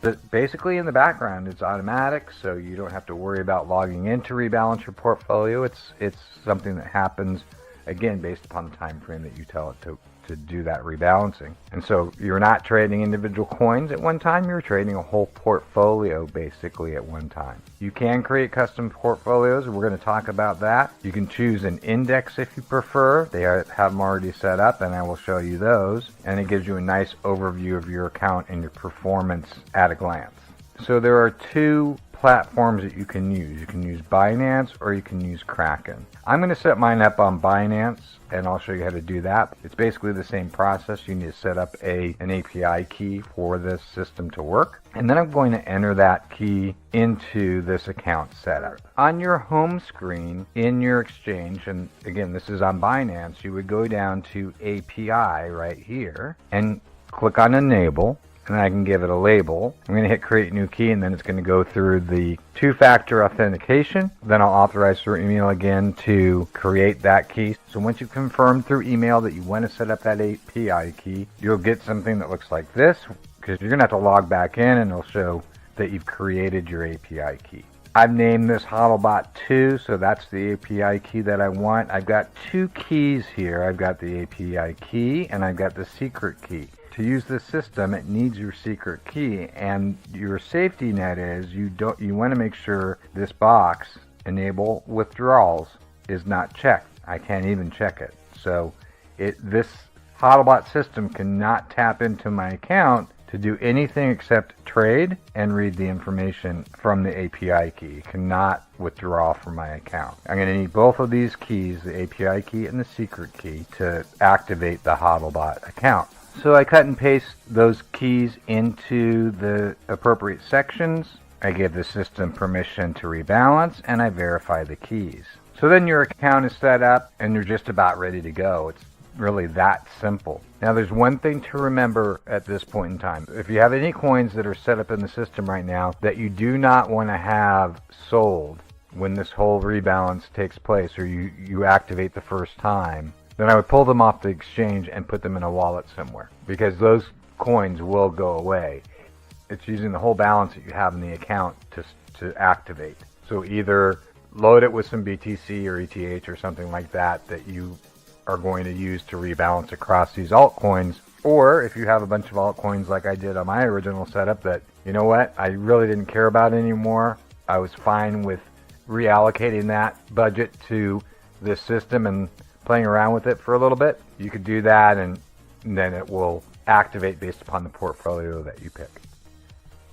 But basically in the background it's automatic, so you don't have to worry about logging in to rebalance your portfolio. It's something that happens, again, based upon the time frame that you tell it to do that rebalancing. And so you're not trading individual coins at one time, you're trading a whole portfolio basically at one time. You can create custom portfolios, and we're going to talk about that. You can choose an index if you prefer. They have them already set up, and I will show you those. And it gives you a nice overview of your account and your performance at a glance. So there are two platforms that you can use. You can use Binance or you can use Kraken. I'm going to set mine up on Binance, and I'll show you how to do that. It's basically the same process. You need to set up an API key for this system to work, and then I'm going to enter that key into this account setup. On your home screen in your exchange, and again this is on Binance, you would go down to API right here and click on Enable. And I can give it a label. I'm going to hit create new key, and then it's going to go through the two-factor authentication. Then I'll authorize through email again to create that key. So once you've confirmed through email that you want to set up that API key, you'll get something that looks like this, because you're going to have to log back in and it'll show that you've created your API key. I've named this HODLBot 2, so that's the API key that I want. I've got two keys here. I've got the API key and I've got the secret key. To use this system, it needs your secret key, and your safety net is you want to make sure this box, enable withdrawals, is not checked. I can't even check it. So this HODLBot system cannot tap into my account to do anything except trade and read the information from the API key. It cannot withdraw from my account. I'm going to need both of these keys, the API key and the secret key, to activate the HODLBot account. So I cut and paste those keys into the appropriate sections. I give the system permission to rebalance, and I verify the keys. So then your account is set up and you're just about ready to go. It's really that simple. Now there's one thing to remember at this point in time. If you have any coins that are set up in the system right now that you do not want to have sold when this whole rebalance takes place, or you activate the first time, then I would pull them off the exchange and put them in a wallet somewhere, because those coins will go away. It's using the whole balance that you have in the account to activate. So either load it with some BTC or ETH or something like that you are going to use to rebalance across these altcoins, or if you have a bunch of altcoins like I did on my original setup that, you know what, I really didn't care about anymore, I was fine with reallocating that budget to this system and playing around with it for a little bit, you could do that, and then it will activate based upon the portfolio that you pick.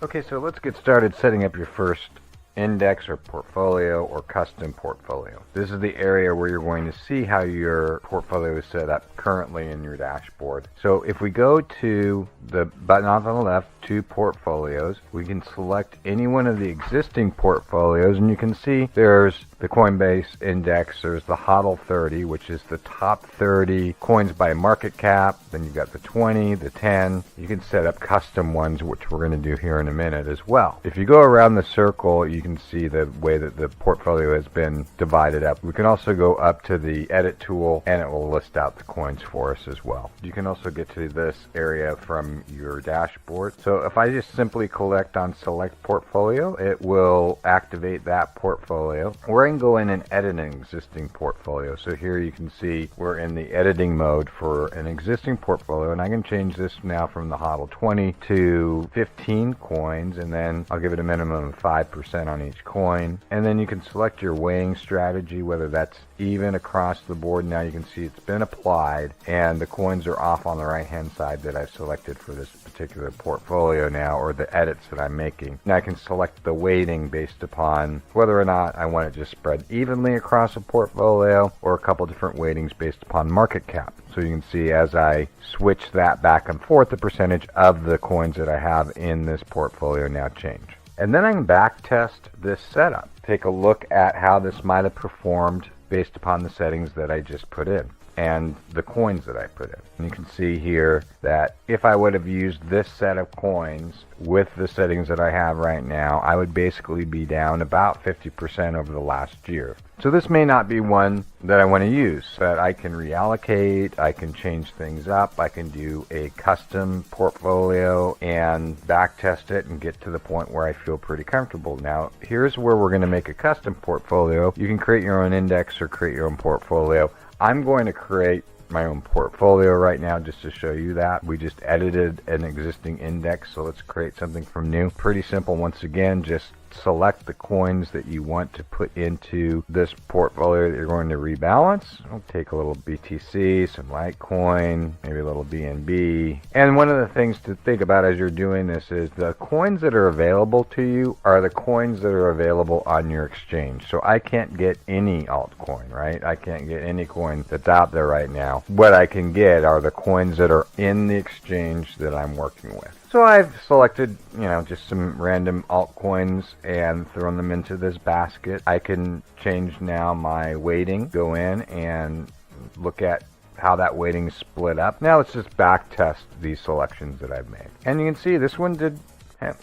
Okay, so let's get started setting up your first index or portfolio or custom portfolio. This is the area where you're going to see how your portfolio is set up currently in your dashboard. So if we go to the button off on the left, to portfolios, we can select any one of the existing portfolios, and you can see there's the Coinbase index, there's the HODL 30, which is the top 30 coins by market cap, then you've got the 20, the 10. You can set up custom ones, which we're going to do here in a minute as well. If you go around the circle, you can see the way that the portfolio has been divided up. We can also go up to the edit tool, and it will list out the coins for us as well. You can also get to this area from your dashboard. So if I just simply click on select portfolio, it will activate that portfolio. Or I can go in and edit an existing portfolio. So here you can see we're in the editing mode for an existing portfolio, and I can change this now from the HODL 20 to 15 coins, and then I'll give it a minimum of 5% on each coin. And then you can select your weighing strategy, whether that's even across the board. Now you can see it's been applied, and the coins are off on the right hand side that I've selected for this particular portfolio now, or the edits that I'm making. Now I can select the weighting based upon whether or not I want it just spread evenly across a portfolio, or a couple different weightings based upon market cap. So you can see as I switch that back and forth, the percentage of the coins that I have in this portfolio now change. And then I can back test this setup. Take a look at how this might have performed based upon the settings that I just put in. and the coins that I put in. And you can see here that if I would have used this set of coins with the settings that I have right now, I would basically be down about 50% over the last year. So this may not be one that I want to use, but I can reallocate, I can change things up, I can do a custom portfolio and back test it and get to the point where I feel pretty comfortable. Now, here's where we're going to make a custom portfolio. You can create your own index or create your own portfolio. I'm going to create my own portfolio right now just to show you that. We just edited an existing index, so let's create something from new. Pretty simple. Once again, just select the coins that you want to put into this portfolio that you're going to rebalance. I'll take a little BTC, some Litecoin, maybe a little BNB. And one of the things to think about as you're doing this is the coins that are available to you are the coins that are available on your exchange. So I can't get any altcoin, right? I can't get any coin that's out there right now. What I can get are the coins that are in the exchange that I'm working with. So I've selected, just some random altcoins and thrown them into this basket. I can change now my weighting, go in and look at how that weighting is split up. Now let's just back test these selections that I've made. And you can see this one did,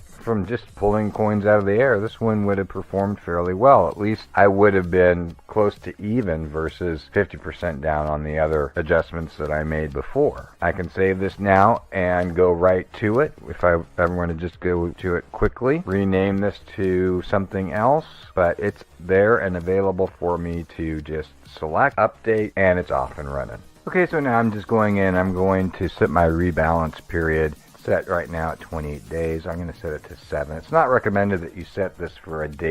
from just pulling coins out of the air, this one would have performed fairly well. At least I would have been close to even versus 50% down on the other adjustments that I made before. I can save this now and go right to it. If I ever want to just go to it quickly, rename this to something else, but it's there and available for me to just select, update, and it's off and running. Okay, so now I'm just going in, I'm going to set my rebalance period. Set right now at 28 days. I'm going to set it to 7. It's not recommended that you set this for a day